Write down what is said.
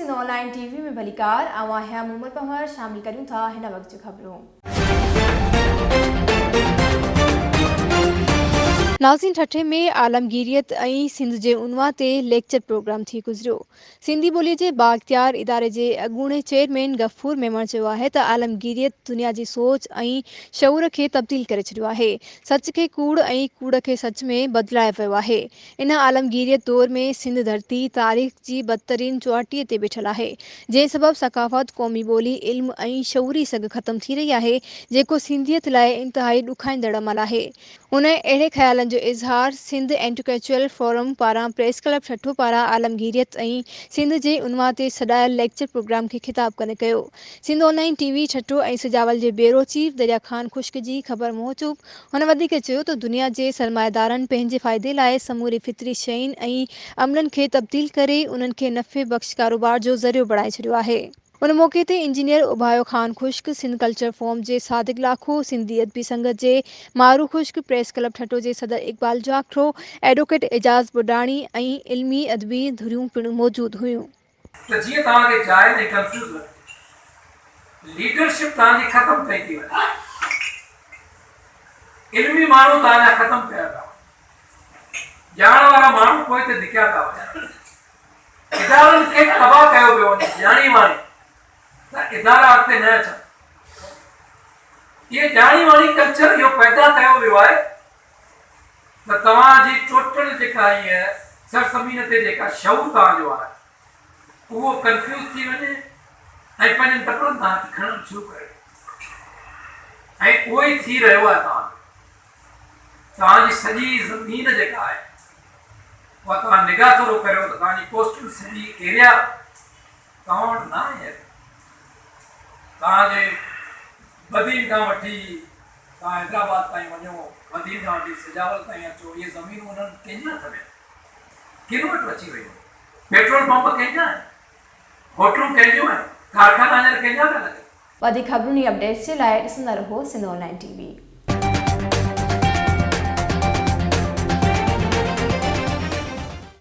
Sindh online TV में भलीकार आवां मोहम्मद पहर शामिल करूं था हिन वक्त जो खबरों। नाज़रीन, ठठे में आलमगीरियत ऐं सिंध जे उनवा ते लेक्चर प्रोग्राम थी गुज़रियो। सिंधी ॿोलीअ जे बाइख्तियार इदारे जे अॻूणे चेयरमैन गफ़ूर मेमण चयो आहे त आलमगीरियत दुनिया जी सोच ऐं शऊर खे तब्दील करे छॾियो आहे। सच खे कूड़ ऐं कूड़ खे सच में बदिलाए वियो आहे। इन आलमगीरियत दौर में सिंध धरती तारीख़ जी बदतरीन चौहटीअ ते बीठल आहे, जंहिं सबबि सकाफ़त, क़ौमी ॿोली, इल्म ऐं शऊरी सघ ख़तम थी रही आहे, जेको सिंधियत लाइ इंतिहाई ॾुखाईंदड़ अमल आहे। उन अहिड़े ख़्यालनि जो इज़हार सिंध इंटेलेक्चुअल फोरम पारां प्रेस क्लब ठठो पारां आलमगीरियत ऐं सिंध जे उनवा ते सॾायल लेक्चर प्रोग्राम खे ख़िताब कंदे कयो। सिंध ऑनलाइन टीवी ठठो ऐं सजावल जे ब्यूरो चीफ दरिया ख़ान ख़ुश्क जी ख़बर मूजिब हुन वधीक चयो त दुनिया जे सरमाएदारनि पंहिंजे फ़ाइदे लाइ समूरी फितरी शयुनि ऐं अमलनि खे तब्दील करे उन्हनि खे नफ़े बख़्श कारोबार जो ज़रियो बणाए छॾियो आहे। उन मौक़े ते इंजीनियर उबायो ख़ान ख़ुश्क, सिंध कल्चर फोरम जे सादिक लाखो, सिंधी अदबी संगत जे मारू ख़ुश्क, प्रेस क्लब ठठो जे सदर इक़बाल जाखरो, एडवोकेट एजाज़ बुडाणी ऐं इल्मी अदबी धुरियूं पिणु मौजूद हुयूं। त जीअं तव्हांखे जाइ में कंफ्यूज लॻे, लीडरशिप तव्हांजी ख़तम पई थी वञे, इल्मी माण्हू तव्हांजा ख़तम पिया था, ॼाण वारा माण्हू पोइ ते धिकिया था वञनि, इदारनि खे तबाह कयो पियो वञे, ॼाणी वाणी त इदारा अॻिते न अचनि। ये ॼाणी वाणी कल्चर इहो पैदा कयो वियो आहे त तव्हांजी टोटल जेका इहा सरज़मीन ते जेका शऊर तव्हांजो आहे उहो कंफ्यूज थी वञे ऐं पंहिंजनि टपरनि तां हथ खणणु शुरू करे, ऐं उहो ई थी रहियो आहे। तव्हांजी सॼी ज़मीन जेका आहे उहा तव्हां निगाह थोरो करियो त तव्हांजी कोस्टल सॼी एरिया तव्हां वटि न आहे। तव्हांजे बदीन खां वठी तव्हां हैदराबाद ताईं वञो, बदीन खां वठी सजावल ताईं अचो, इहे ज़मीनूं उन्हनि कंहिंजे हथ में, किन वटि अची वियूं? पेट्रोल पंप कंहिंजा आहिनि, होटलूं कंहिंजियूं आहिनि, कारखाना हींअर कंहिंजा पिया लॻनि। वधीक ख़बरुनि अपडेट्स जे लाइ ॾिसंदा रहो सिंध ऑनलाइन टीवी।